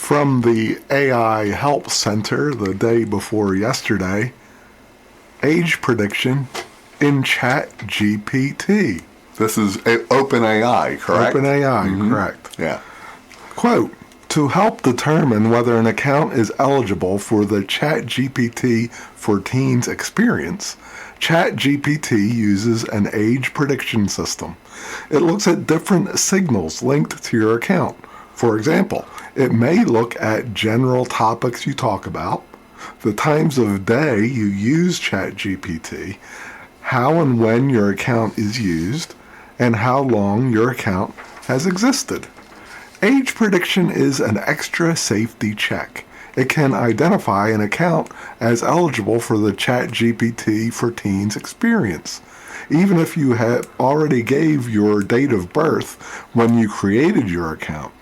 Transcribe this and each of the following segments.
From the AI Help Center the day before yesterday, age prediction in ChatGPT. This is OpenAI, correct? OpenAI, correct. Yeah. Quote, to help determine whether an account is eligible for the ChatGPT for Teens experience, ChatGPT uses an age prediction system. It looks at different signals linked to your account. For example, it may look at general topics you talk about, the times of day you use ChatGPT, how and when your account is used, and how long your account has existed. Age prediction is an extra safety check. It can identify an account as eligible for the ChatGPT for Teens experience, even if you had already gave your date of birth when you created your account.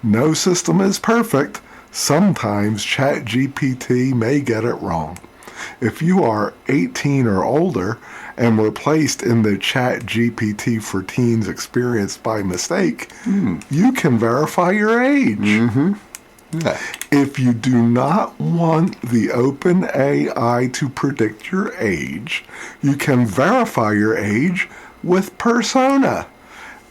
No system is perfect. Sometimes ChatGPT may get it wrong. If you are 18 or older and were placed in the ChatGPT for Teens experience by mistake, you can verify your age. Yeah. If you do not want the OpenAI to predict your age, you can verify your age with Persona.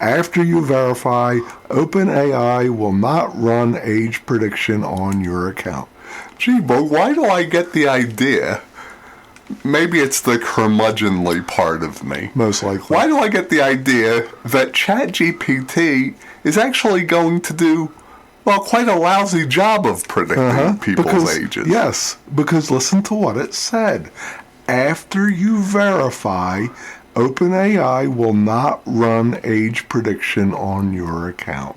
After you verify, OpenAI will not run age prediction on your account. Gee, but why do I get the idea? Maybe it's the curmudgeonly part of me. Most likely. Why do I get the idea that ChatGPT is actually going to do, well, quite a lousy job of predicting people's ages? Yes, because listen to what it said. After you verify, OpenAI will not run age prediction on your account.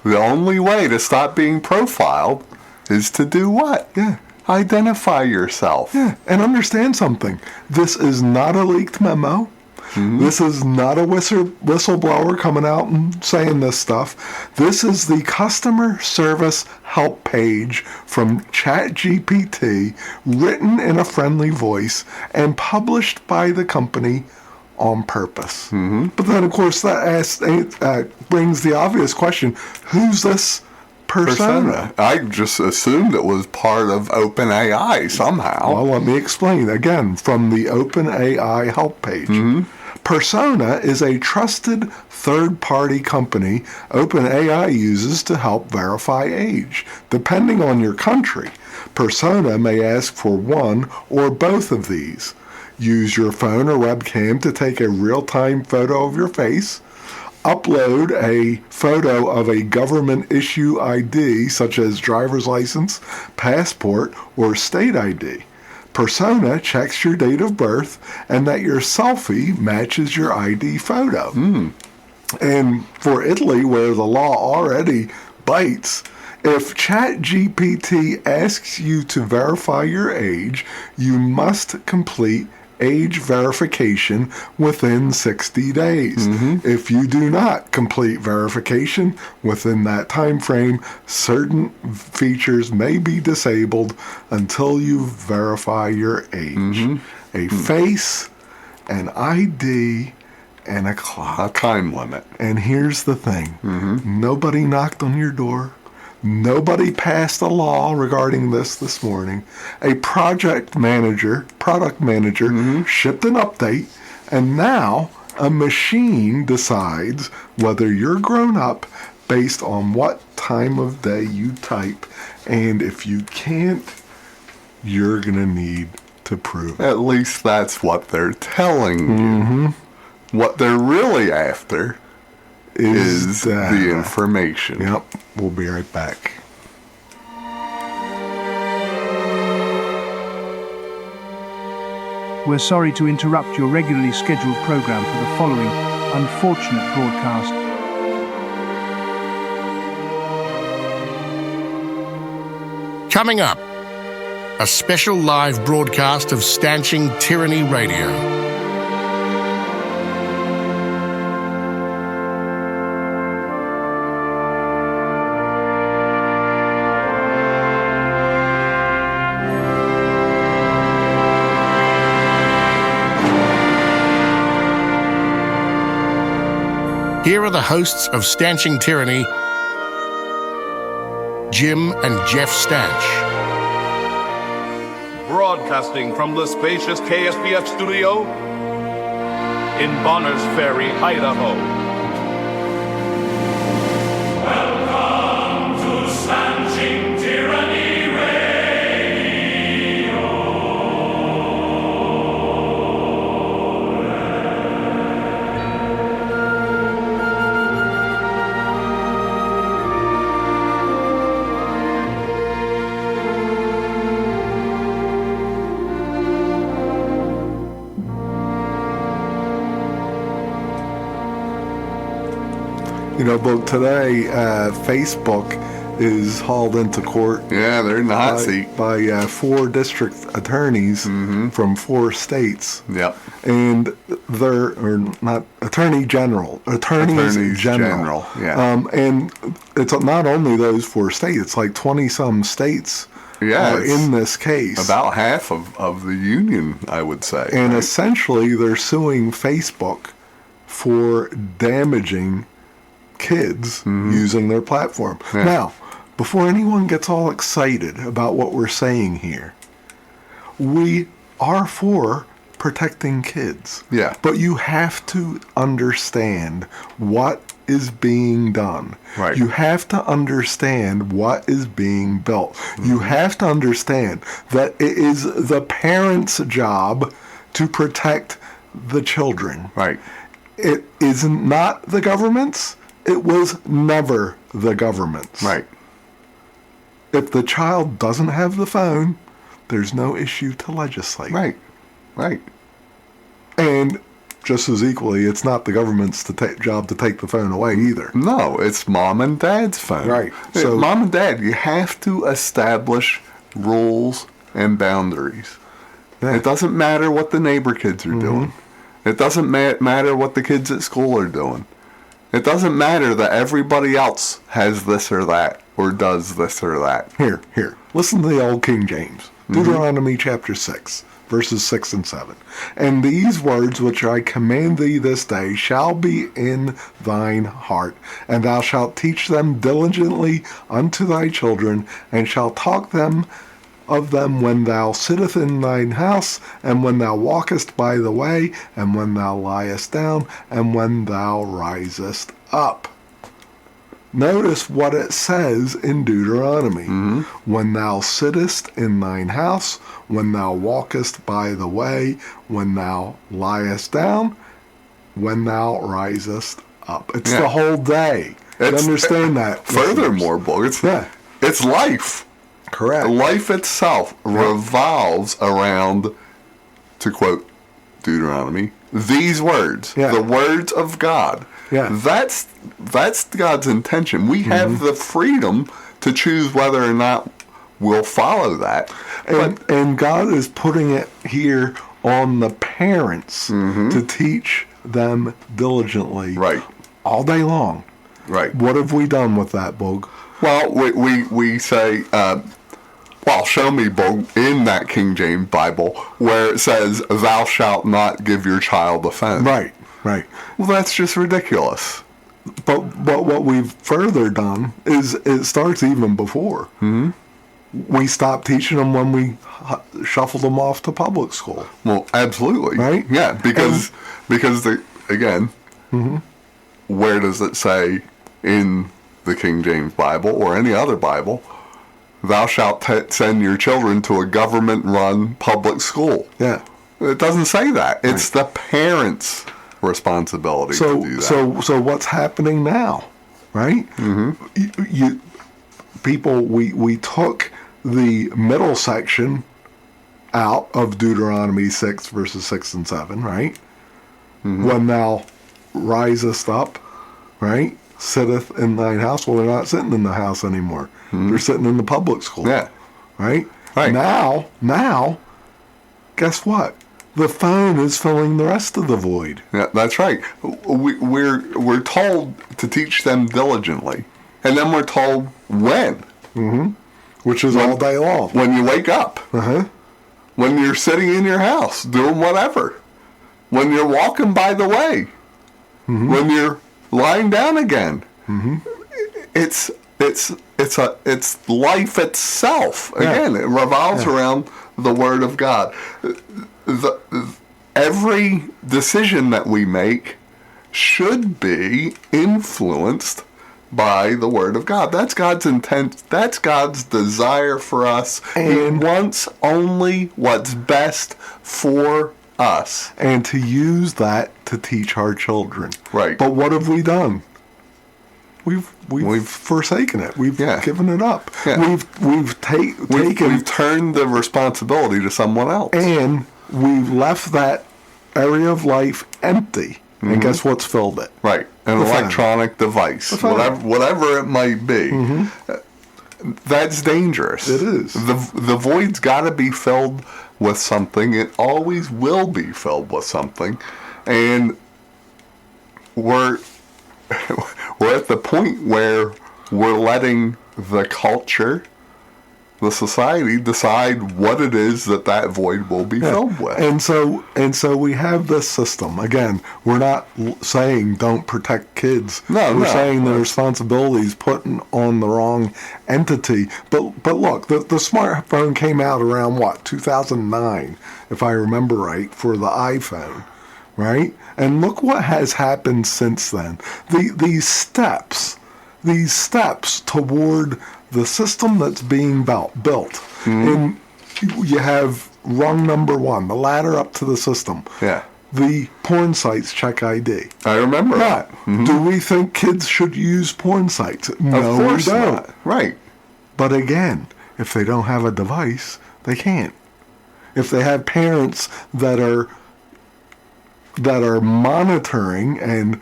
The only way to stop being profiled is to do what? Yeah. Identify yourself. Yeah, and understand something. This is not a leaked memo. This is not a whistleblower coming out and saying this stuff. This is the customer service help page from ChatGPT, written in a friendly voice and published by the company on purpose. But then, of course, that brings the obvious question, who's this Persona? I just assumed it was part of OpenAI somehow. Well, let me explain. Again, from the OpenAI help page. Persona is a trusted third-party company OpenAI uses to help verify age. Depending on your country, Persona may ask for one or both of these. Use your phone or webcam to take a real-time photo of your face. Upload a photo of a government issue ID such as driver's license, passport, or state ID. Persona checks your date of birth and that your selfie matches your ID photo. And for Italy, where the law already bites, if ChatGPT asks you to verify your age, you must complete age verification within 60 days. If you do not complete verification within that time frame, certain features may be disabled until you verify your age. A face, an ID, and a clock. A time limit. And here's the thing. Nobody knocked on your door. Nobody passed a law regarding this morning. A product manager shipped an update, and now a machine decides whether you're grown up based on what time of day you type. And if you can't, you're going to need to prove it. At least that's what they're telling you. What they're really after is the information. Yep, we'll be right back. We're sorry to interrupt your regularly scheduled program for the following unfortunate broadcast. Coming up, a special live broadcast of Stanching Tyranny Radio. Here are the hosts of Stanching Tyranny, Jim and Jeff Stanch. Broadcasting from the spacious KSBF studio in Bonners Ferry, Idaho. Welcome to Stanching Tyranny Radio. You know, but today, Facebook is hauled into court. Yeah, they're in the hot seat. By 4 district attorneys from 4 states. Yep. And or not attorneys general. Yeah. And it's not only those 4 states, it's like 20-some states are in this case. About half of the union, I would say. And essentially, they're suing Facebook for damaging kids using their platform. Yeah. Now, before anyone gets all excited about what we're saying here, we are for protecting kids. Yeah. But you have to understand what is being done. Right. You have to understand what is being built. You have to understand that it is the parents' job to protect the children. Right. It is not the government's. It was never the government's. Right. If the child doesn't have the phone, there's no issue to legislate. Right. Right. And just as equally, it's not the government's job to take the phone away either. No, it's mom and dad's phone. Right. So, mom and dad, you have to establish rules and boundaries. Yeah. It doesn't matter what the neighbor kids are doing. It doesn't matter what the kids at school are doing. It doesn't matter that everybody else has this or that, or does this or that. Here. Listen to the old King James. Deuteronomy chapter 6, verses 6 and 7. And these words which I command thee this day shall be in thine heart, and thou shalt teach them diligently unto thy children, and shalt talk of them when thou sittest in thine house, and when thou walkest by the way, and when thou liest down, and when thou risest up. Notice what it says in Deuteronomy. When thou sittest in thine house, when thou walkest by the way, when thou liest down, when thou risest up. It's the whole day. You understand that? Furthermore, it's life. Correct. Life itself revolves around, to quote Deuteronomy, these words, the words of God. Yeah. That's God's intention. We have the freedom to choose whether or not we'll follow that. And God is putting it here on the parents to teach them diligently all day long. Right. What have we done with that, Boog? Well, we say, show me, Boog, in that King James Bible where it says, thou shalt not give your child a phone. Right. Well, that's just ridiculous. But what we've further done is it starts even before. We stopped teaching them when we shuffled them off to public school. Well, absolutely. Right? Yeah, because where does it say in the King James Bible or any other Bible, thou shalt send your children to a government-run public school? Yeah. It doesn't say that. It's the parents' responsibility to do that. So what's happening now, right? We took the middle section out of Deuteronomy 6, verses 6 and 7, right? When thou risest up, right? Sitteth in thine house. Well, they're not sitting in the house anymore. They're sitting in the public school. Yeah. Right? Now, guess what? The phone is filling the rest of the void. Yeah, that's right. We're told to teach them diligently. And then we're told when. Which is all day long. When you wake up. When you're sitting in your house doing whatever. When you're walking by the way. When you're lying down again. It's It's life itself. Again, it revolves around the Word of God. Every decision that we make should be influenced by the Word of God. That's God's intent. That's God's desire for us. He wants only what's best for us. And to use that to teach our children. Right. But what have we done? We've forsaken it. We've given it up. Yeah. We've turned the responsibility to someone else. And we've left that area of life empty. And guess what's filled it? Right. An electronic device. Whatever it might be. That's dangerous. It is. The void's got to be filled with something. It always will be filled with something. And we're at the point where we're letting the culture, the society, decide what it is that void will be filled with. And so we have this system. Again, we're not saying don't protect kids. We're saying the responsibility is put on the wrong entity. But look, the smartphone came out around 2009, if I remember right, for the iPhone, right? And look what has happened since then. These steps toward the system that's being built. And you have rung number one, the ladder up to the system. Yeah. The porn sites check ID. I remember that. Do we think kids should use porn sites? No, of course we don't. not. Right. But again, if they don't have a device, they can't. If they have parents that are monitoring and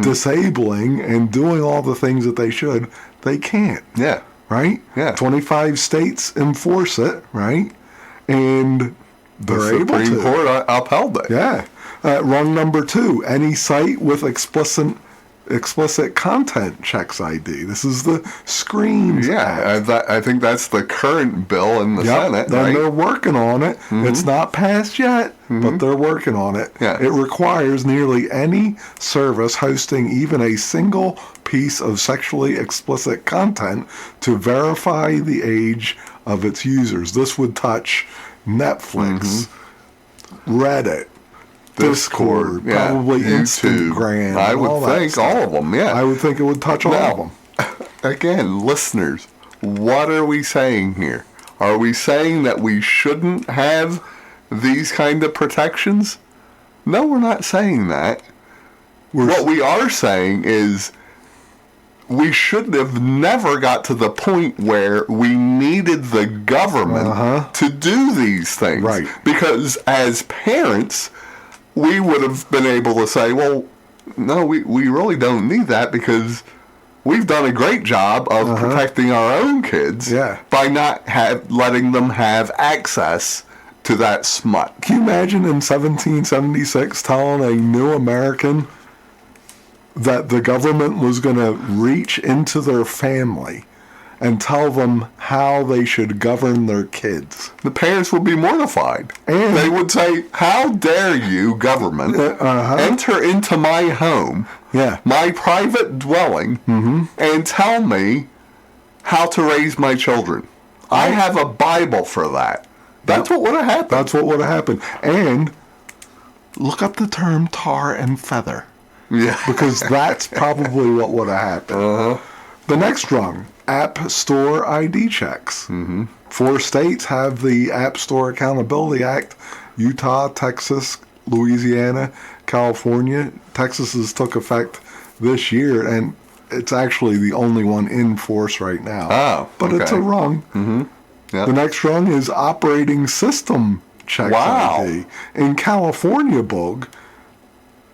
disabling and doing all the things that they should, they can't. Yeah. Right? Yeah. 25 states enforce it, right? And they're able to. The Supreme Court upheld it. Yeah. Rung number two, any site with explicit content checks ID. This is the Screens Act. I think that's the current bill in the Senate, Then right? they're working on it. It's not passed yet, but they're working on it. Yeah. It requires nearly any service hosting even a single piece of sexually explicit content to verify the age of its users. This would touch Netflix, Reddit, Discord, probably YouTube, Instagram. I would think all of them, I would think it would touch all of them. Again, listeners, what are we saying here? Are we saying that we shouldn't have these kind of protections? No, we're not saying that. What we are saying is we should have never got to the point where we needed the government to do these things. Right. Because as parents, we would have been able to say, well, no, we really don't need that because we've done a great job of protecting our own kids by not letting them have access to that smut. Can you imagine in 1776 telling a new American that the government was going to reach into their family and tell them how they should govern their kids? The parents would be mortified. And they would say, how dare you, government, enter into my home, my private dwelling, and tell me how to raise my children. I have a Bible for that. That's what would have happened. That's what would have happened. And look up the term tar and feather. Yeah. Because that's probably what would have happened. The next rung, App Store ID checks. 4 states have the App Store Accountability Act: Utah, Texas, Louisiana, California. Texas's took effect this year, and it's actually the only one in force right now. Oh, but it's a rung. The next rung is Operating System checks ID. In California, Boog,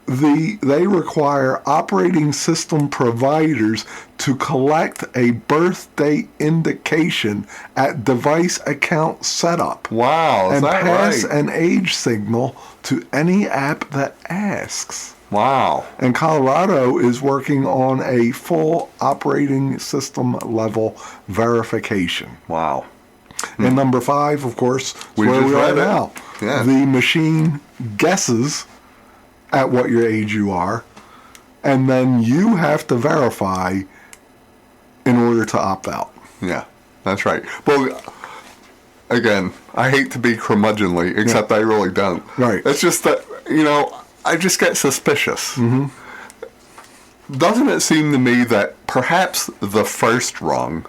they require operating system providers to collect a birth date indication at device account setup. Wow, is and that pass right? an age signal to any app that asks. Wow. And Colorado is working on a full operating system level verification. Wow. And number 5, of course, is We where just we are read it. now. Yeah. The machine guesses at what your age you are, and then you have to verify in order to opt out. Yeah, that's right. Well, again, I hate to be curmudgeonly, except I really don't. Right. It's just that, I just get suspicious. Mm-hmm. Doesn't it seem to me that perhaps the first rung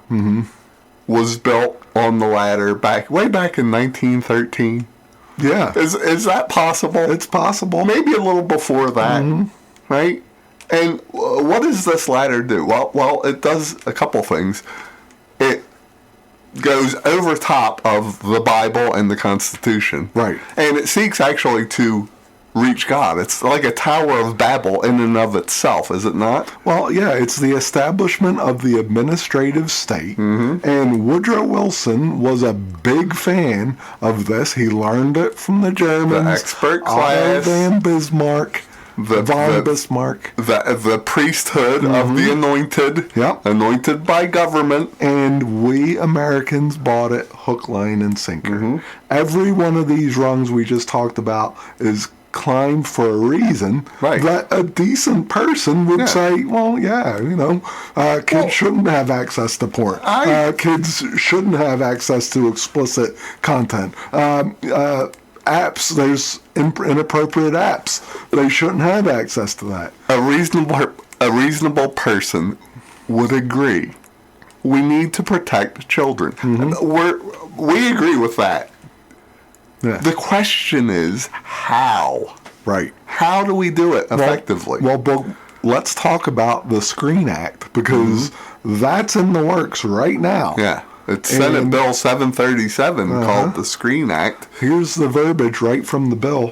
was built on the ladder way back in 1913? Yeah. Is that possible? It's possible. Maybe a little before that, right? And what does this ladder do? Well, it does a couple things. It goes over top of the Bible and the Constitution. Right. And it seeks actually to reach God. It's like a Tower of Babel in and of itself, is it not? Well, yeah, it's the establishment of the administrative state, and Woodrow Wilson was a big fan of this. He learned it from the Germans. The expert class. Otto von Bismarck. Bismarck. The priesthood of the anointed. Yep. Anointed by government. And we Americans bought it hook, line, and sinker. Every one of these rungs we just talked about is climbed for a reason, right, that a decent person would say, well, kids shouldn't have access to porn. Kids shouldn't have access to explicit content. Apps, there's inappropriate apps. They shouldn't have access to that. A reasonable person would agree. We need to protect children. We agree with that. Yeah. The question is how. Right. How do we do it effectively? Well, let's talk about the Screen Act, because that's in the works right now. Yeah. It's Senate Bill 737 called the Screen Act. Here's the verbiage right from the bill.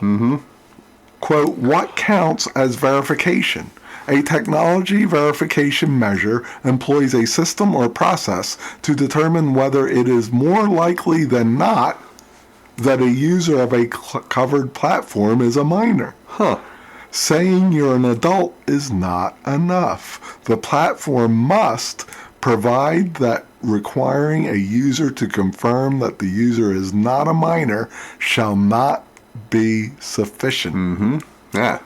Quote, what counts as verification? A technology verification measure employs a system or process to determine whether it is more likely than not that a user of a covered platform is a minor. Saying you're an adult is not enough. The platform must provide that requiring a user to confirm that the user is not a minor shall not be sufficient. Yeah.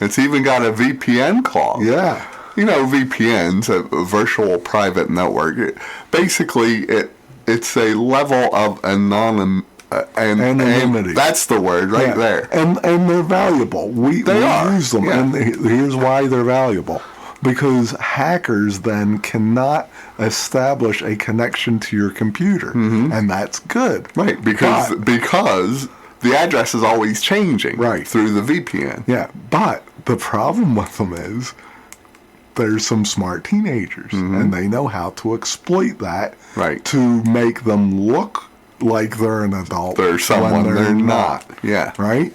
It's even got a VPN clause. Yeah. VPN's a virtual private network. Basically, it's a level of anonymity. And that's the word right there. And they're valuable. We use them. Yeah. And here's why they're valuable. Because hackers then cannot establish a connection to your computer. And that's good. Right, because the address is always changing through the VPN. Yeah, but the problem with them is there's some smart teenagers, and they know how to exploit that to make them look like they're an adult. They're someone when they're not. Yeah. Right?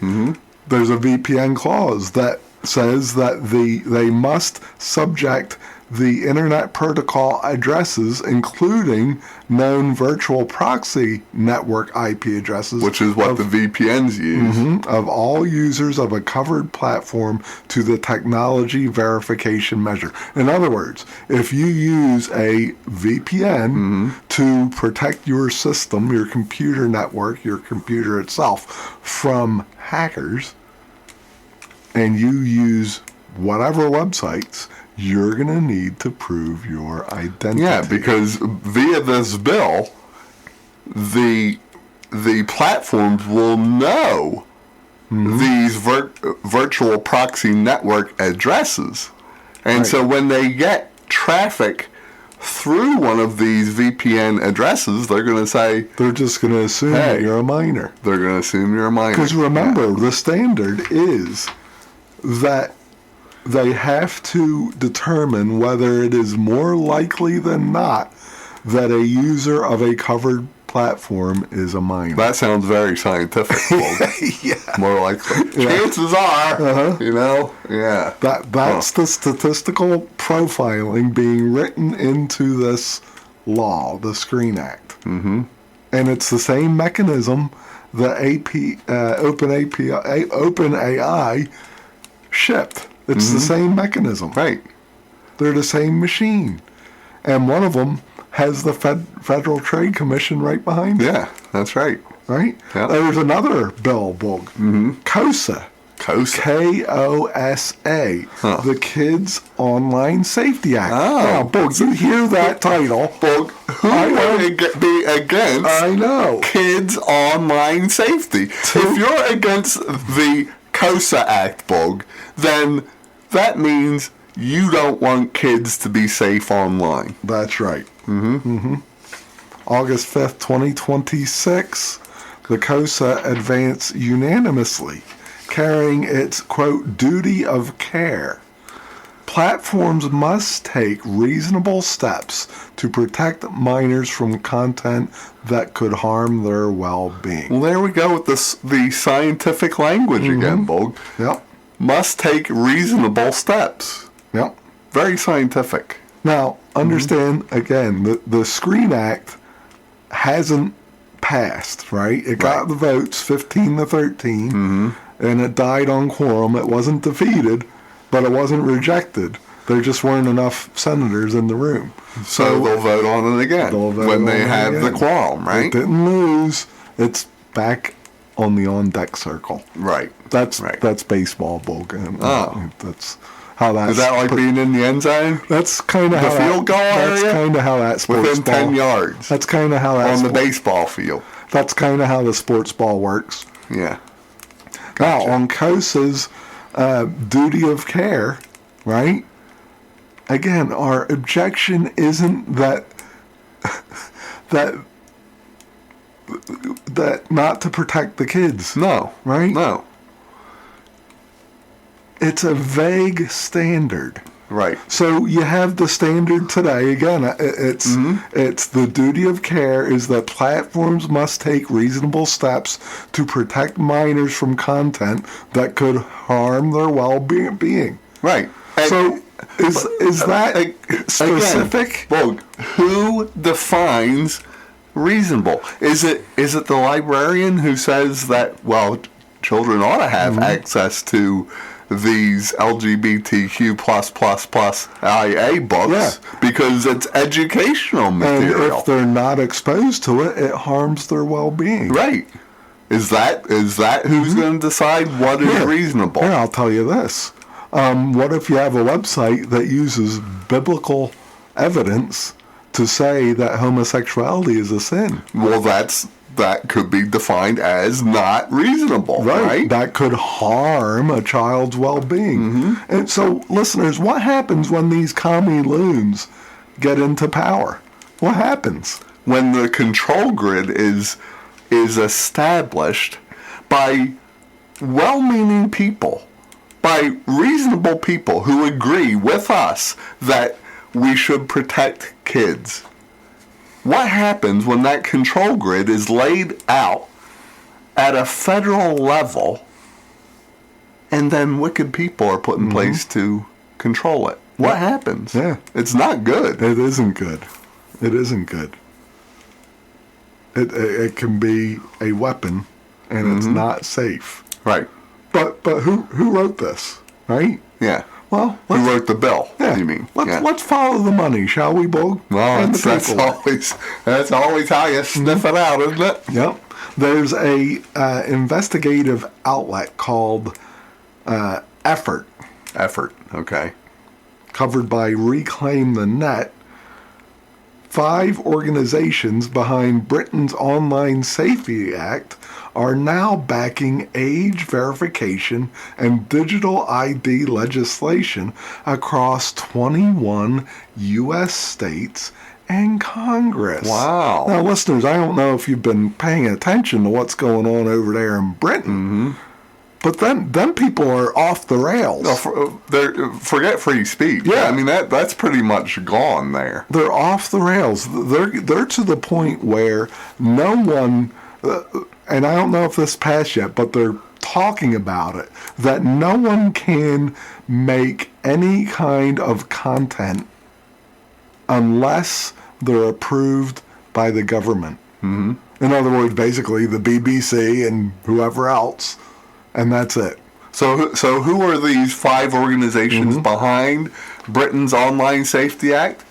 There's a VPN clause that says that they must subject the Internet Protocol addresses, including known virtual proxy network IP addresses, which is what the VPNs use, of all users of a covered platform to the technology verification measure. In other words, if you use a VPN to protect your system, your computer network, your computer itself from hackers, and you use whatever websites, you're going to need to prove your identity. Yeah, because via this bill, the platforms will know these virtual proxy network addresses. And so when they get traffic through one of these VPN addresses, they're going to say... They're just going to assume that you're a minor. They're going to assume you're a minor. Because remember, the standard is that they have to determine whether it is more likely than not that a user of a covered platform is a minor. That sounds very scientific. Yeah. More likely. Chances are, That's the statistical profiling being written into this law, the Screen Act. And it's the same mechanism that OpenAI shipped. It's the same mechanism. Right. They're the same machine. And one of them has the Federal Trade Commission right behind it. Yeah, that's right. Right? Yep. There's another bill, KOSA. KOSA. KOSA, the Kids Online Safety Act. Oh. Now, Boog, you hear that title. Boog, who would be against I know. kids' online safety? If you're against the KOSA Act, Boog, then that means you don't want kids to be safe online. That's right. August 5th, 2026, the KOSA advanced unanimously, carrying its, quote, duty of care. Platforms must take reasonable steps to protect minors from content that could harm their well-being. Well, there we go with the scientific language again, Boog. Yep. Must take reasonable steps. Yep. Very scientific. Now, understand, again, the Screen Act hasn't passed, right? It got the votes 15-13, and it died on quorum. It wasn't defeated, but it wasn't rejected. There just weren't enough senators in the room. So they'll vote on it again when they have the quorum, right? It didn't lose. It's back on the on-deck circle. Right. That's Right. that's baseball, Bogan. Oh. That's how that's... Is that like being in the end zone? That's kind of The how field goal That's area? kind of how that sports Within ball... 10 yards. That's kind of how that... On the baseball field. That's kind of how the sports ball works. Yeah. Now, on KOSA's duty of care, right? Again, our objection isn't that not to protect the kids. No. Right? No. It's a vague standard. Right. So you have the standard today. Again, it's the duty of care is that platforms must take reasonable steps to protect minors from content that could harm their well-being. Right. So is that specific? Again, well, who defines reasonable? Is it the librarian who says that, well, children ought to have access to these LGBTQ plus IA books because it's educational material? And if they're not exposed to it, it harms their well-being. Right. Is that who's going to decide what is reasonable? Here, I'll tell you this. What if you have a website that uses biblical evidence to say that homosexuality is a sin? Well, that could be defined as not reasonable, right? That could harm a child's well-being. And so, listeners, what happens when these commie loons get into power? What happens? When the control grid is established by well-meaning people, by reasonable people who agree with us that we should protect kids. What happens when that control grid is laid out at a federal level and then wicked people are put in place to control it? What happens? Yeah. It's not good. It isn't good. It isn't good. It can be a weapon, and it's not safe. Right. But who wrote this, right? Yeah. Well, Who wrote the bill, you mean? Let's follow the money, shall we, Bo? Well, And the that's people. always how you sniff it out, isn't it? Yep. There's a investigative outlet called Effort, Effort, okay. covered by Reclaim the Net. 5 organizations behind Britain's Online Safety Act are now backing age verification and digital ID legislation across 21 U.S. states and Congress. Wow. Now, listeners, I don't know if you've been paying attention to what's going on over there in Britain, but then people are off the rails. No, forget free speech. Yeah. I mean, that's pretty much gone there. They're off the rails. They're to the point where no one, and I don't know if this passed yet, but they're talking about it, that no one can make any kind of content unless they're approved by the government. In other words, basically the BBC and whoever else, and that's it. So who are these 5 organizations behind Britain's Online Safety Act?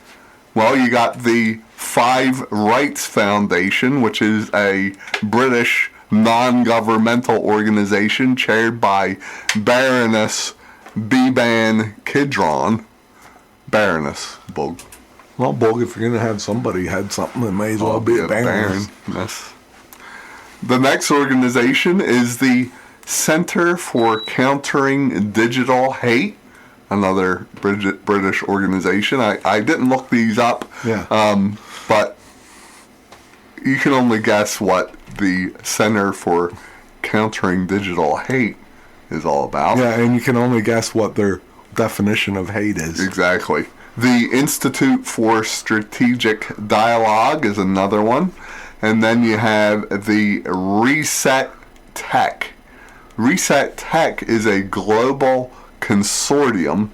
Well, you got the 5 Rights Foundation, which is a British non-governmental organization chaired by Baroness Beban Kidron. Baroness, Bug. Well, Bug, if you're going to have somebody had something, it may as well be a baron. Yes. The next organization is the Center for Countering Digital Hate, another British organization. I didn't look these up, but you can only guess what the Center for Countering Digital Hate is all about. Yeah, and you can only guess what their definition of hate is. Exactly. The Institute for Strategic Dialogue is another one. And then you have the Reset Tech. Reset Tech is a global consortium,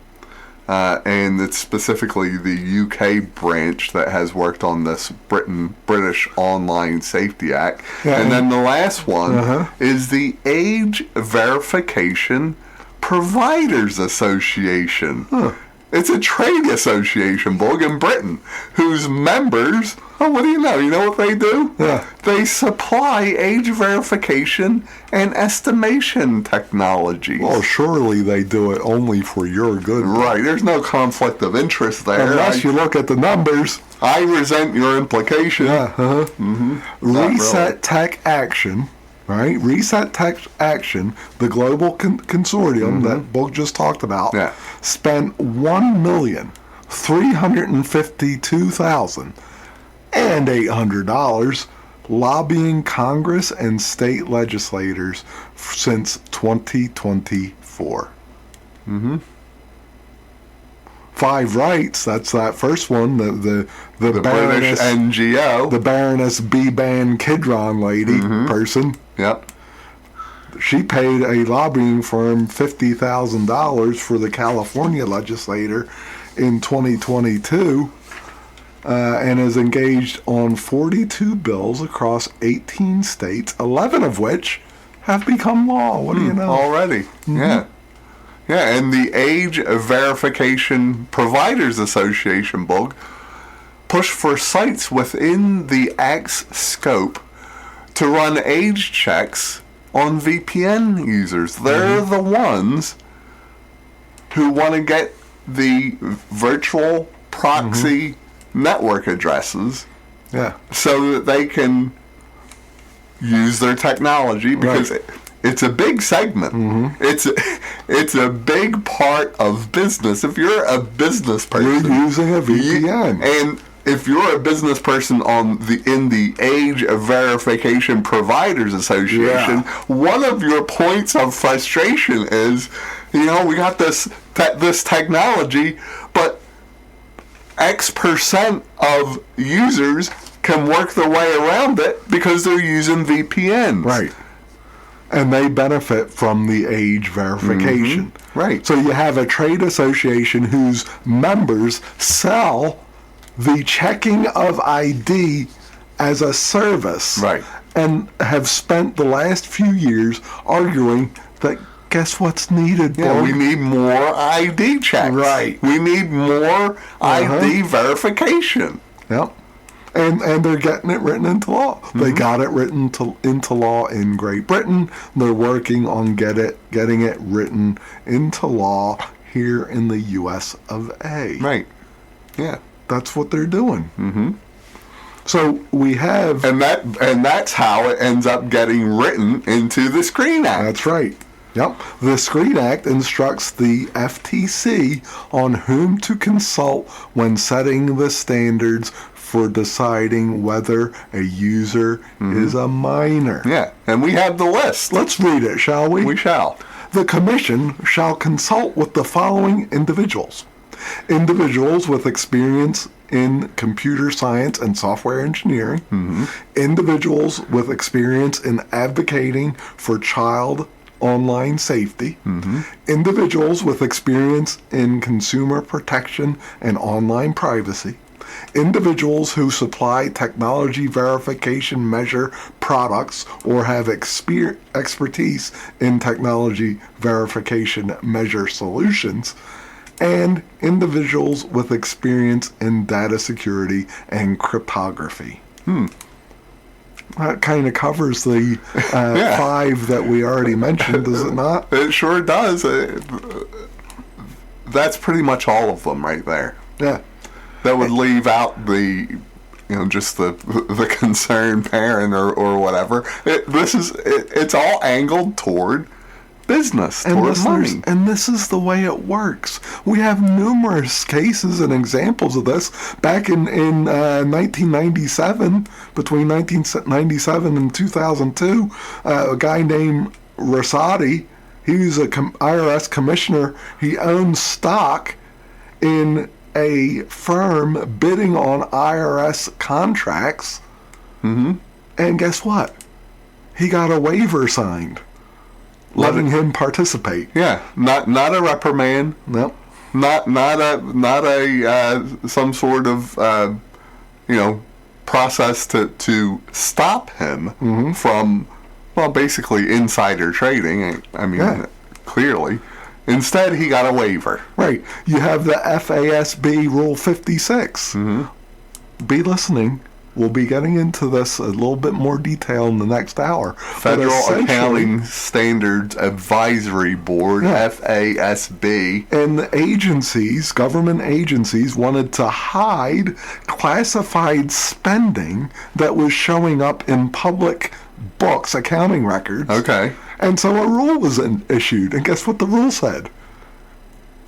and it's specifically the UK branch that has worked on this British Online Safety Act. Yeah, and then the last one is the Age Verification Providers Association. It's a trade association, Bug, in Britain, whose members, what do you know? You know what they do? Yeah. They supply age verification and estimation technologies. Well, surely they do it only for your good. Right, there's no conflict of interest there. Unless you look at the numbers. I resent your implication. Yeah, Reset Tech Action. Right, Reset Tech Action, the global consortium that Bug just talked about, spent $1,352,800 lobbying Congress and state legislators since 2024. Five Rights, that's that first one, the British NGO. The Baroness Beban Kidron lady person. Yep. She paid a lobbying firm $50,000 for the California legislator in 2022 and is engaged on 42 bills across 18 states, 11 of which have become law. What do you know? Already, yeah. Yeah, and the Age Verification Providers Association, Bug, pushed for sites within the Act's scope to run age checks on VPN users. They're the ones who want to get the virtual proxy network addresses so that they can use their technology, because it's a big segment. It's a big part of business. If you're a business person, you're using a VPN. And if you're a business person in the Age Verification Providers Association, one of your points of frustration is, we got this technology, but X% of users can work their way around it because they're using VPNs. Right. And they benefit from the age verification. Right. So you have a trade association whose members sell the checking of ID as a service. Right. And have spent the last few years arguing that guess what's needed, we need more ID checks. Right. We need more ID verification. Yep. And they're getting it written into law. They got it written into law in Great Britain. They're working on getting it written into law here in the U.S. of A. Right. Yeah. That's what they're doing. So we have... And that's how it ends up getting written into the Screen Act. That's right. Yep. The Screen Act instructs the FTC on whom to consult when setting the standards for deciding whether a user is a minor. Yeah, and we have the list. Let's read it, shall we? We shall. The Commission shall consult with the following individuals. Individuals with experience in computer science and software engineering. Individuals with experience in advocating for child online safety. Individuals with experience in consumer protection and online privacy. Individuals who supply technology verification measure products or have expertise in technology verification measure solutions, and individuals with experience in data security and cryptography. That kind of covers the 5 that we already mentioned, does it not? It sure does. That's pretty much all of them right there. Yeah. That would leave out the, just the concerned parent or whatever. It's all angled toward business, toward money. And this is the way it works. We have numerous cases and examples of this. Back in 1997, between 1997 and 2002, a guy named Rosati, he was a IRS commissioner. He owned stock in a firm bidding on IRS contracts. Mm-hmm. And guess what? He got a waiver signed, letting him participate. Yeah, not a reprimand. No, not a some sort of process to stop him from basically insider trading. I mean, clearly. Instead, he got a waiver. Right. You have the FASB Rule 56. Mm-hmm. Be listening. We'll be getting into this a little bit more detail in the next hour. Federal Accounting Standards Advisory Board, FASB. And the agencies, government agencies, wanted to hide classified spending that was showing up in public books, accounting records. Okay. And so a rule was issued. And guess what the rule said?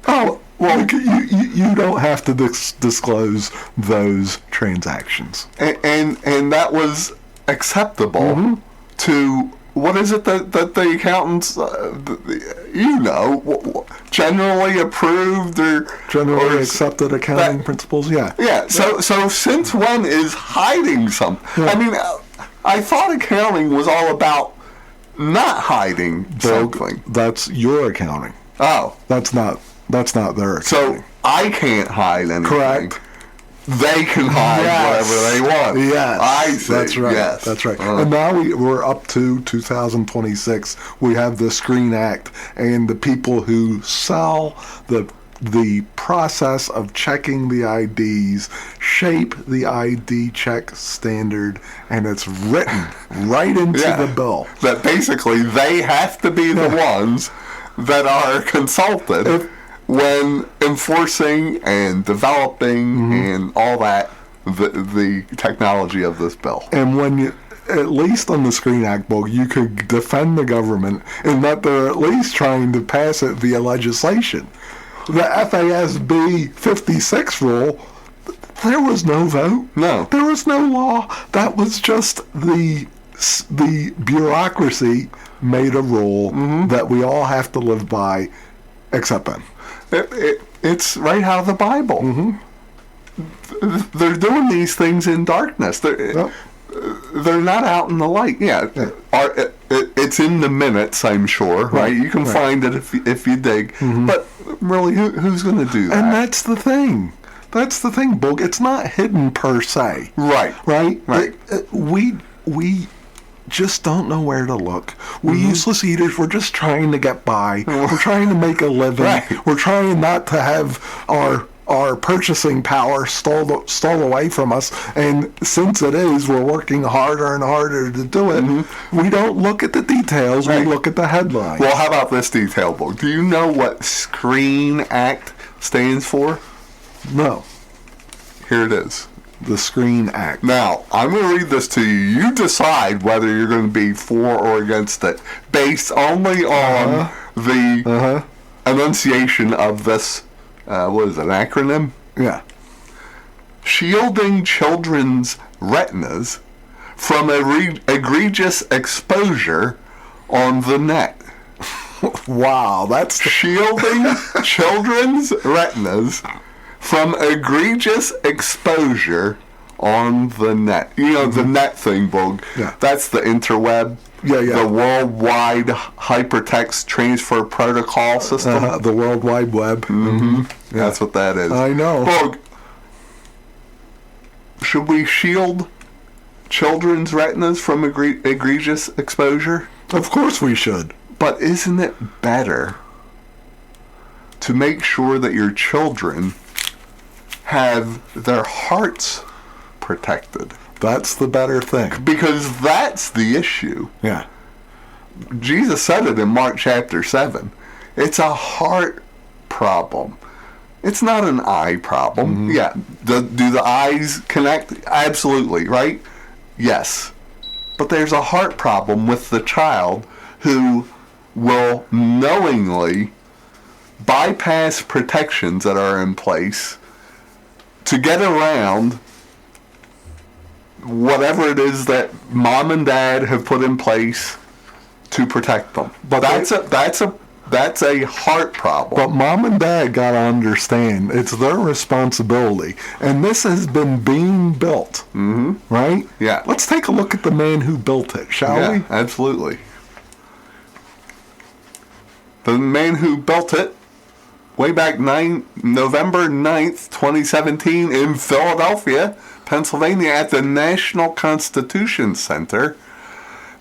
Oh, well, you don't have to disclose those transactions. And that was acceptable to, what is it that the accountants, generally approved or... Generally accepted accounting principles, yeah. Yeah, so since when is hiding something? Yeah. I mean, I thought accounting was all about not hiding something. That's your accounting. Oh. That's not their accounting. So I can't hide anything. Correct. They can hide whatever they want. Yes. I see. That's right. Yes. That's right. And now we're up to 2026. We have the Screen Act, and the people who sell the process of checking the IDs shape the ID check standard, and it's written right into the bill. That basically they have to be the ones that are consulted when enforcing and developing and all that, the technology of this bill. And when you, at least on the Screen Act book, you could defend the government in that they're at least trying to pass it via legislation. The FASB 56 rule, there was no vote. No. There was no law. That was just the bureaucracy made a rule that we all have to live by, except them. It's right out of the Bible. They're doing these things in darkness. They're not out in the light. It's in the minutes, I'm sure. Right? You can find it if you dig. But really, who's going to do that? And that's the thing. That's the thing, Boog. It's not hidden per se. Right. We just don't know where to look. We useless eaters, we're just trying to get by. We're trying to make a living. Right. We're trying not to have our purchasing power stole away from us. And since it is, we're working harder and harder to do it. We don't look at the details. We look at the headlines. Well, how about this detail book? Do you know what Screen Act stands for? No. Here it is. The Screen Act. Now, I'm going to read this to you. You decide whether you're going to be for or against it, based only on the enunciation of this, what is it, an acronym? Yeah. Shielding children's retinas from egregious exposure on the net. Wow, that's... Shielding children's retinas from egregious exposure on the net. You know, the net thing, Boog. Yeah. That's the interweb. Yeah. The worldwide hypertext transfer protocol system. The World Wide Web. That's what that is. I know. Boog, should we shield children's retinas from egregious exposure? Of course we should. But isn't it better to make sure that your children have their hearts protected? That's the better thing. Because that's the issue. Yeah. Jesus said it in Mark chapter 7. It's a heart problem. It's not an eye problem. Yeah. Do the eyes connect? Absolutely, right? Yes. But there's a heart problem with the child who will knowingly bypass protections that are in place to get around whatever it is that mom and dad have put in place to protect them. But that's a heart problem. But mom and dad got to understand it's their responsibility. And this has been being built. Right? Yeah. Let's take a look at the man who built it, shall we? Absolutely. The man who built it way back November 9th, 2017 in Philadelphia, Pennsylvania at the National Constitution Center,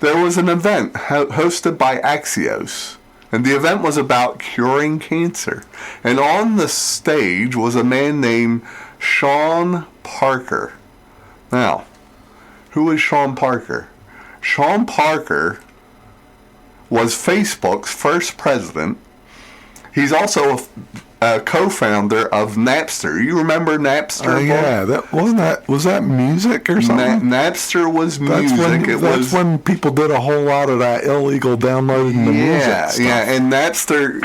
there was an event hosted by Axios. And the event was about curing cancer. And on the stage was a man named Sean Parker. Now, who is Sean Parker? Sean Parker was Facebook's first president. He's also a co-founder of Napster. You remember Napster? Yeah, was that music or something? Napster was music. That's when people did a whole lot of that illegal downloading the music stuff. Yeah, and Napster,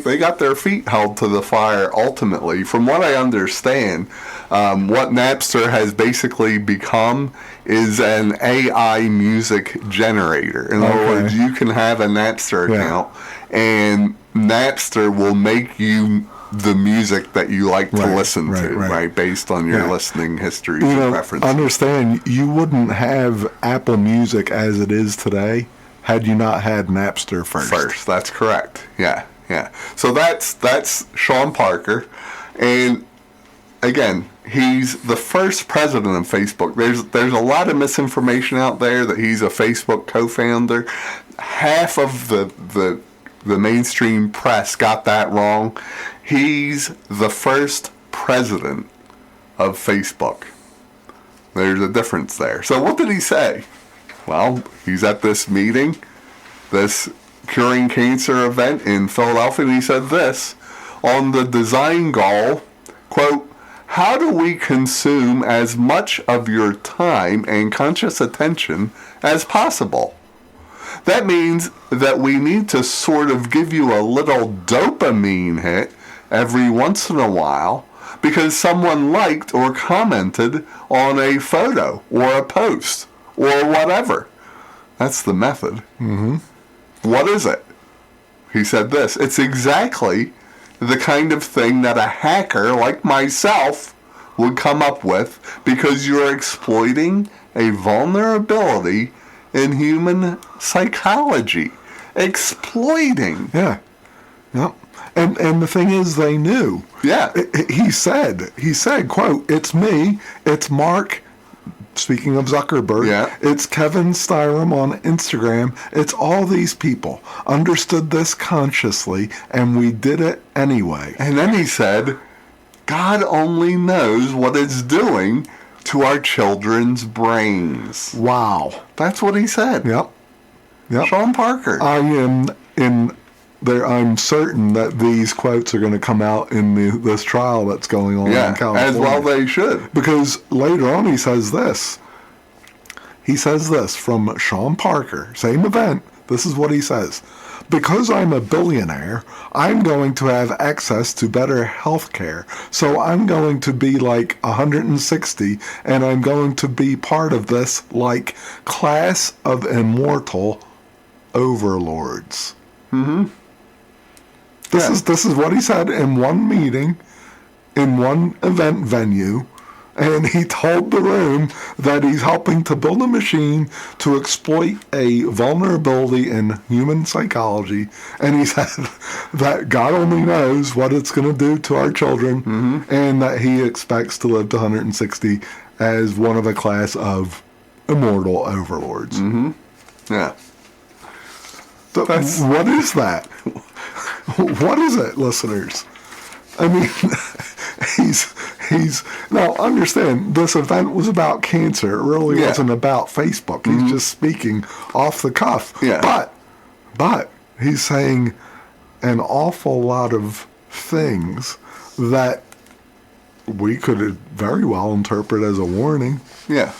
they got their feet held to the fire ultimately. From what I understand, what Napster has basically become is an AI music generator. In other words, you can have a Napster account, and Napster will make you the music that you like to listen to, right? Based on your listening histories and preferences. Understand, you wouldn't have Apple Music as it is today had you not had Napster first. That's correct. Yeah. So that's Sean Parker, and again, he's the first president of Facebook. There's a lot of misinformation out there that he's a Facebook co-founder. Half of the mainstream press got that wrong. He's the first president of Facebook. There's a difference there. So what did he say? Well, he's at this meeting, this curing cancer event in Philadelphia, and he said this on the design goal, quote, "How do we consume as much of your time and conscious attention as possible? That means that we need to sort of give you a little dopamine hit every once in a while because someone liked or commented on a photo or a post or whatever. That's the method. What is it?" He said this: "It's exactly the kind of thing that a hacker like myself would come up with because you're exploiting a vulnerability in human psychology." Exploiting. Yeah. Yep. And the thing is, they knew. Yeah. He said, quote, "It's me, it's Mark," speaking of Zuckerberg, "it's Kevin Styrum on Instagram, it's all these people understood this consciously, and we did it anyway." And then he said, "God only knows what it's doing to our children's brains." Wow. That's what he said. Yep. Sean Parker. I'm certain that these quotes are going to come out in this trial that's going on in California. As well they should. Because later on he says this. He says this from Sean Parker, same event. This is what he says: "Because I'm a billionaire, I'm going to have access to better health care. So I'm going to be like 160, and I'm going to be part of this like class of immortal overlords." This is what he said in one meeting, in one event venue, and he told the room that he's helping to build a machine to exploit a vulnerability in human psychology, and he said that God only knows what it's going to do to our children, and that he expects to live to 160 as one of a class of immortal overlords. Yeah. What is that? What is it, listeners? I mean, Now understand, this event was about cancer. It really wasn't about Facebook. He's just speaking off the cuff. Yeah. But he's saying an awful lot of things that we could very well interpret as a warning. Yeah.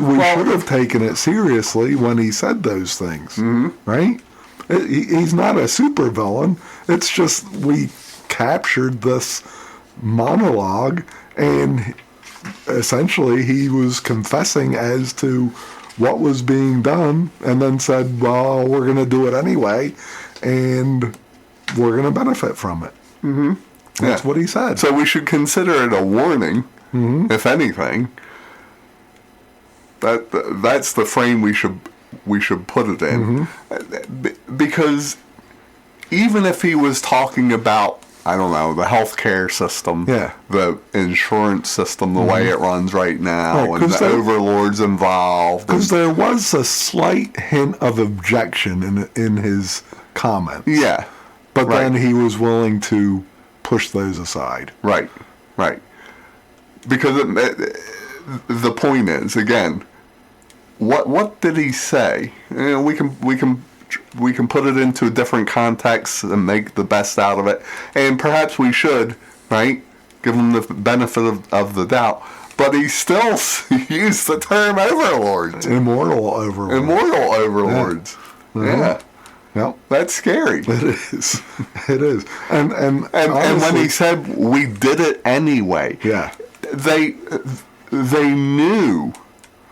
We should have taken it seriously when he said those things, right? He's not a supervillain. It's just we captured this monologue, and essentially he was confessing as to what was being done, and then said, well, we're going to do it anyway, and we're going to benefit from it. That's what he said. So we should consider it a warning, if anything. That's the frame we should put it in, because even if he was talking about, I don't know, the healthcare system, the insurance system, the way it runs right now, and the overlords involved, because there was a slight hint of objection in his comments. Yeah, but then he was willing to push those aside. Right. Because the point is, again, what did he say? We can put it into a different context and make the best out of it, and perhaps we should, right? Give him the benefit of the doubt. But he still used the term overlords. Immortal overlords. Yeah. Yep. That's scary. It is. It is. And when he said we did it anyway, they knew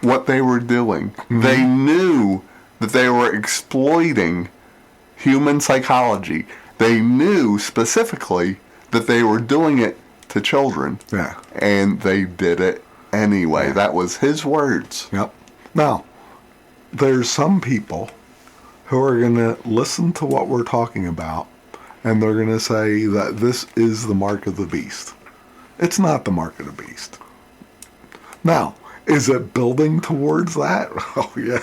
what they were doing. They knew that they were exploiting human psychology. They knew specifically that they were doing it to children. Yeah. And they did it anyway. Yeah. That was his words. Yep. Now, there's some people who are going to listen to what we're talking about, and they're going to say that this is the mark of the beast. It's not the mark of the beast. Now, is it building towards that? Oh yeah,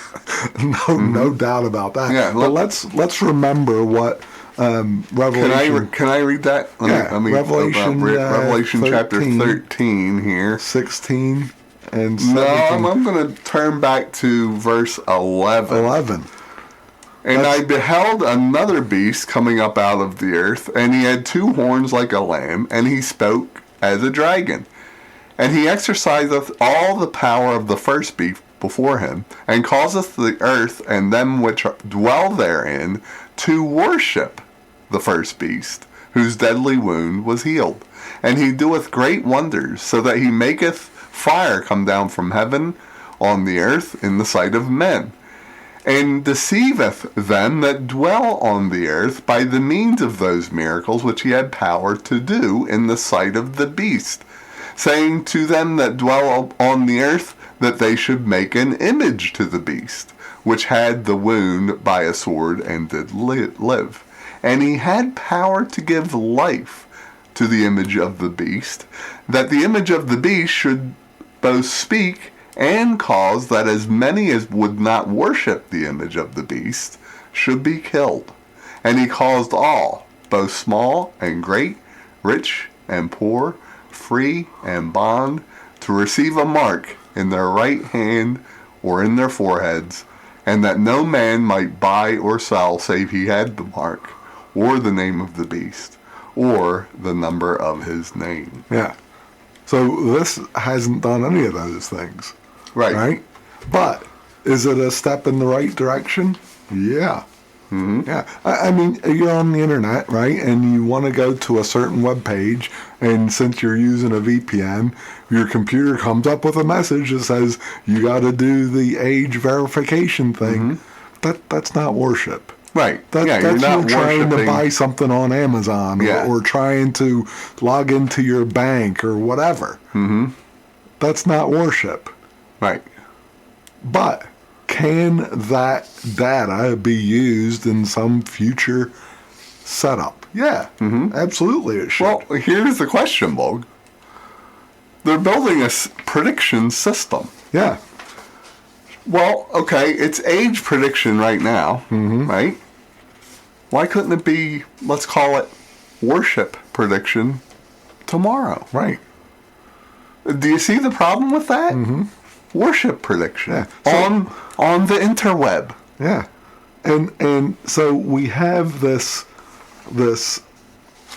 no doubt about that. Yeah, but let's remember what Revelation. Can I read that? Revelation chapter 13 here. 16 and 17. No, I'm going to turn back to verse 11. And I beheld another beast coming up out of the earth, and he had two horns like a lamb, and he spoke as a dragon. And he exerciseth all the power of the first beast before him, and causeth the earth and them which dwell therein to worship the first beast, whose deadly wound was healed. And he doeth great wonders, so that he maketh fire come down from heaven on the earth in the sight of men, and deceiveth them that dwell on the earth by the means of those miracles which he had power to do in the sight of the beast, saying to them that dwell on the earth that they should make an image to the beast, which had the wound by a sword and did live. And he had power to give life to the image of the beast, that the image of the beast should both speak and cause that as many as would not worship the image of the beast should be killed. And he caused all, both small and great, rich and poor, free and bond, to receive a mark in their right hand or in their foreheads, and that no man might buy or sell save he had the mark, or the name of the beast, or the number of his name. Yeah. So this hasn't done any of those things. Right. But is it a step in the right direction? Yeah. Mm-hmm. Yeah. I mean, you're on the internet, right? And you want to go to a certain web page, and since you're using a VPN, your computer comes up with a message that says you got to do the age verification thing. That's not worship. Right. That's you're not you trying worshiping. to buy something on Amazon or trying to log into your bank or whatever. Mm-hmm. That's not worship. Right. But can that data be used in some future setup? Yeah, absolutely it should. Well, here's the question, Bog. They're building a prediction system. Yeah. Well, okay, it's age prediction right now, right? Why couldn't it be, let's call it, worship prediction tomorrow? Right. Do you see the problem with that? Mm-hmm. Worship prediction. Yeah. On the interweb. Yeah. And so we have this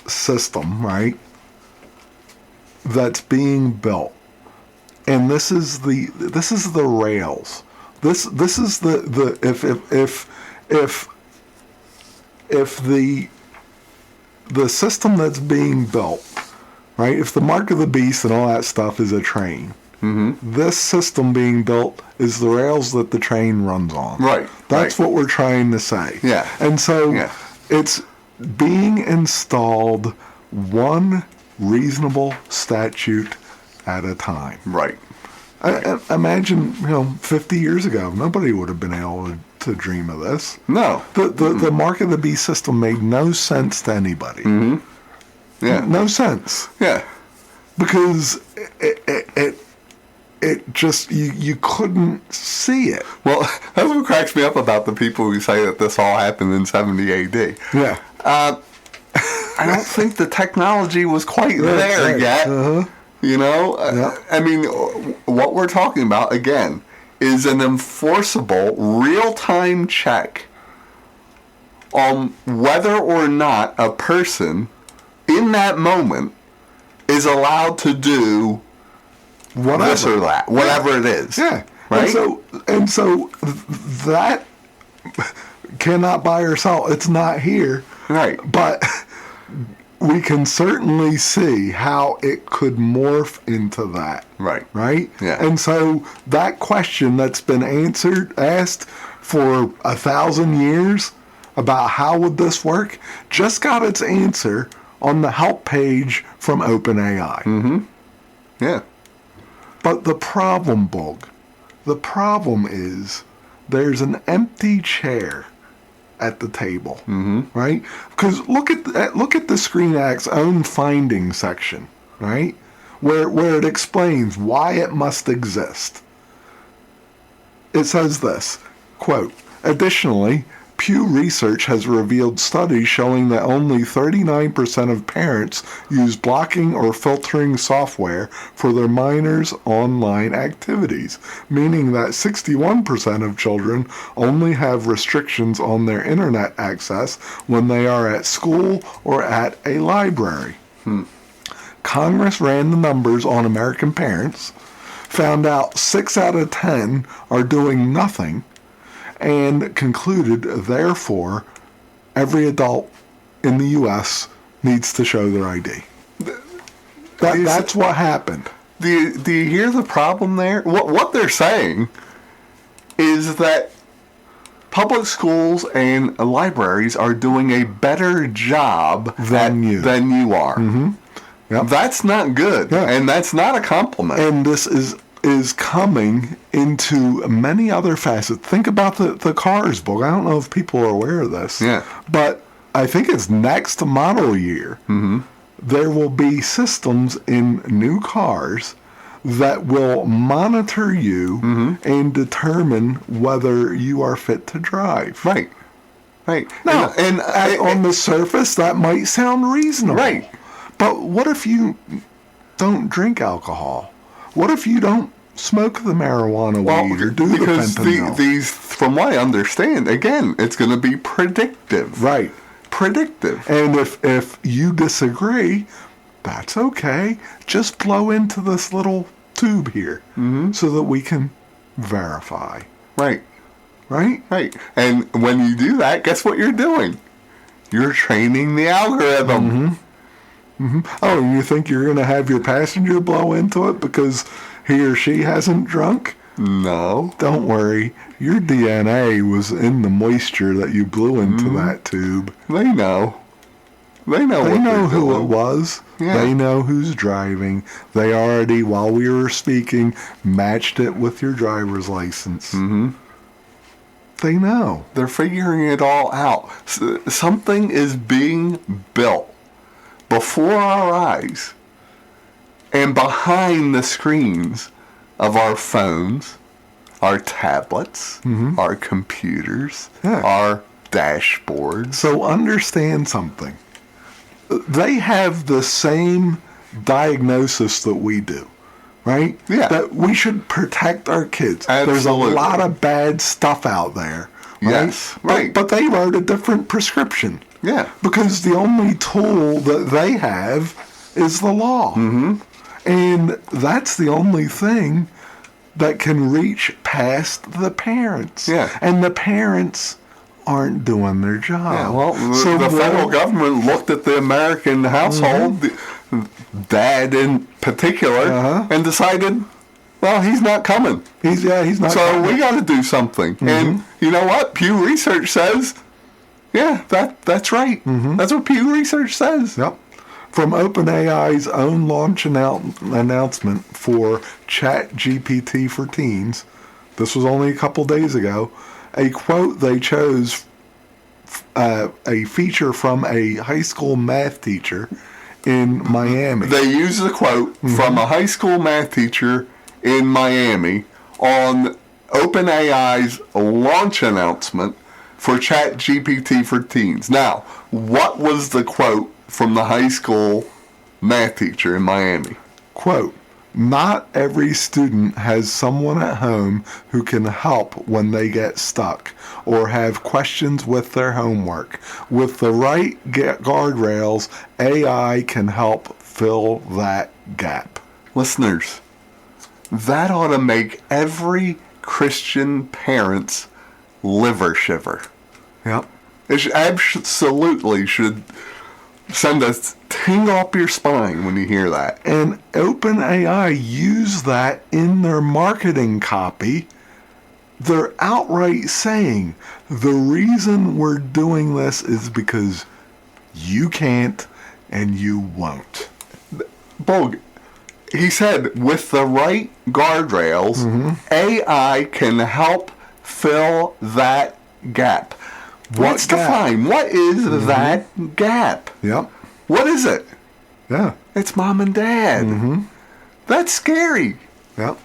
system, right, that's being built. And this is the rails. This is the if the system that's being built, right? If the mark of the beast and all that stuff is a train, this system being built is the rails that the train runs on. Right. That's what we're trying to say. Yeah. And so it's being installed one reasonable statute at a time. Right. I imagine, 50 years ago, nobody would have been able to dream of this. No. The mark of the beast system made no sense to anybody. Mm-hmm. Yeah. No sense. Yeah. Because it just, you couldn't see it. Well, that's what cracks me up about the people who say that this all happened in 70 AD. Yeah. I don't think the technology was quite there yet. Uh-huh. I mean, what we're talking about, again, is an enforceable, real-time check on whether or not a person in that moment is allowed to do this or that, whatever it is. Yeah. Right? And so that cannot buy or sell. It's not here. Right. But we can certainly see how it could morph into that. Right. Right? Yeah. And so that question that's been asked for 1,000 years about how would this work, just got its answer on the help page from OpenAI. Mm-hmm. Yeah. But the problem is there's an empty chair at the table, right? Because look at the Screen Act's own findings section, right, where it explains why it must exist. It says this, quote, additionally, Pew Research has revealed studies showing that only 39% of parents use blocking or filtering software for their minors' online activities, meaning that 61% of children only have restrictions on their internet access when they are at school or at a library. Congress ran the numbers on American parents, found out 6 out of 10 are doing nothing, and concluded, therefore, every adult in the U.S. needs to show their ID. That's what happened. Do you hear the problem there? What they're saying is that public schools and libraries are doing a better job than you are. Mm-hmm. Yep. That's not good, and that's not a compliment. And this is coming into many other facets. Think about the Cars book. I don't know if people are aware of this. Yeah. But I think it's next model year. Mm-hmm. There will be systems in new cars that will monitor you and determine whether you are fit to drive. Right. Now, and on the surface, that might sound reasonable. Right. But what if you don't drink alcohol? What if you don't smoke the marijuana weed or do the fentanyl? These, from what I understand, again, it's going to be predictive. Right. Predictive. And if you disagree, that's okay. Just blow into this little tube here so that we can verify. Right. Right? Right. And when you do that, guess what you're doing? You're training the algorithm. Oh, and you think you're going to have your passenger blow into it because he or she hasn't drunk? No. Don't worry. Your DNA was in the moisture that you blew into that tube. They know. They know who it was. Yeah. They know who's driving. They already, while we were speaking, matched it with your driver's license. Mm-hmm. They know. They're figuring it all out. Something is being built before our eyes and behind the screens of our phones, our tablets, our computers, our dashboards. So understand something. They have the same diagnosis that we do. right? Yeah. That we should protect our kids. Absolutely. There's a lot of bad stuff out there. Right? Yes, right. But they wrote a different prescription. Yeah. Because the only tool that they have is the law. Mm-hmm. And that's the only thing that can reach past the parents. Yeah. And the parents aren't doing their job. Yeah, well, the federal government looked at the American household, dad in particular, and decided, well, he's not coming. He's not. So coming. we got to do something. And you know what? Pew Research says, yeah, that's right. That's what Pew Research says. Yep. From OpenAI's own launch announcement for ChatGPT for teens, this was only a couple days ago, a quote they chose, a feature from a high school math teacher in Miami. They used a quote from a high school math teacher in Miami on OpenAI's launch announcement for ChatGPT for teens. Now, what was the quote from the high school math teacher in Miami? Quote, "Not every student has someone at home who can help when they get stuck or have questions with their homework. With the right guardrails, AI can help fill that gap." Listeners, that ought to make every Christian parent's liver shiver. Yep. It absolutely should send a tingle up your spine when you hear that. And OpenAI used that in their marketing copy. They're outright saying the reason we're doing this is because you can't and you won't. Bog, he said, with the right guardrails, AI can help fill that gap. Let's define, what is that gap? Yep. What is it? Yeah. It's mom and dad. That's scary. Yep.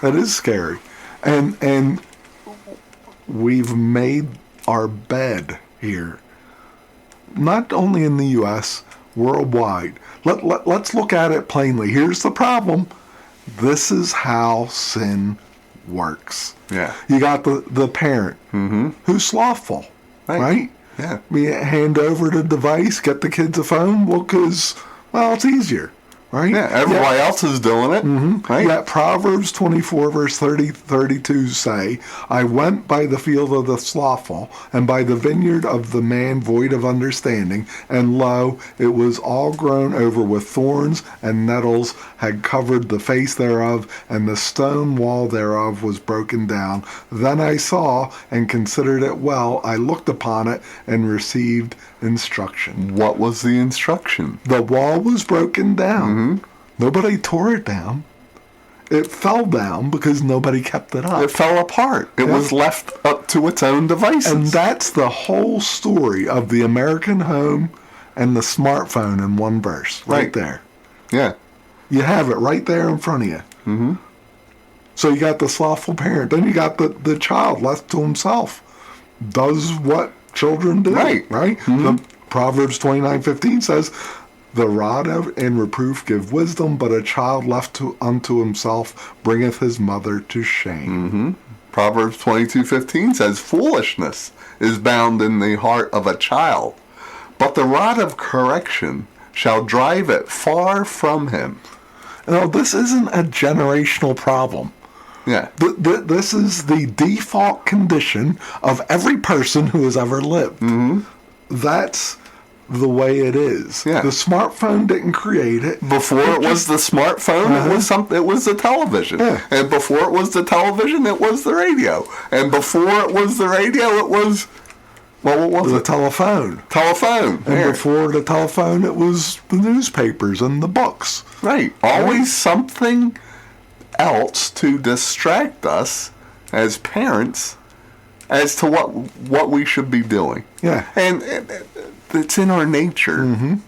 That is scary. And we've made our bed here. Not only in the U.S., worldwide. Let's look at it plainly. Here's the problem. This is how sin works. Yeah. You got the parent who's slothful, right? Yeah. We hand over the device, get the kids a phone, because, it's easier, right? Yeah, everybody else is doing it, right? Yet Proverbs 24, verse 32 say, "I went by the field of the slothful, and by the vineyard of the man void of understanding, and lo, it was all grown over with thorns, and nettles had covered the face thereof, and the stone wall thereof was broken down. Then I saw, and considered it well, I looked upon it, and received instruction." What was the instruction? The wall was broken down. Nobody tore it down. It fell down because nobody kept it up. It fell apart. It was left up to its own devices. And that's the whole story of the American home and the smartphone in one verse, right there. Yeah. You have it right there in front of you. So you got the slothful parent. Then you got the child left to himself. Does what children do. Right. The Proverbs 29:15 says, "The rod and reproof give wisdom, but a child left unto himself bringeth his mother to shame." Proverbs 22:15 says, "Foolishness is bound in the heart of a child, but the rod of correction shall drive it far from him." Now, this isn't a generational problem. Yeah. This is the default condition of every person who has ever lived. That's the way it is. Yeah. The smartphone didn't create it. Before it was the smartphone, it was the television. Yeah. And before it was the television, it was the radio. And before it was the radio, it was, what was The it? telephone. Telephone. And There. before the telephone, it was the newspapers and the books. Right. Always something else to distract us as parents as to what we should be doing. Yeah. And it's in our nature.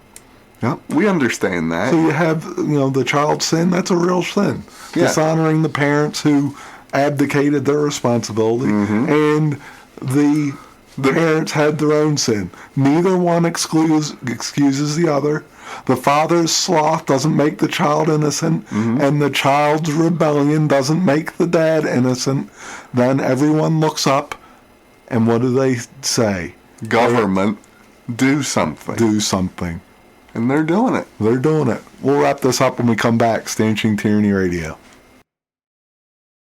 Yep. We understand that. So you have, the child sin. That's a real sin. Yeah. Dishonoring the parents who abdicated their responsibility, and the parents had their own sin. Neither one excuses the other. the father's sloth doesn't make the child innocent, and the child's rebellion doesn't make the dad innocent, then everyone looks up, and what do they say? Government, do something. Do something. And they're doing it. They're doing it. We'll wrap this up when we come back. Stanching Tyranny Radio.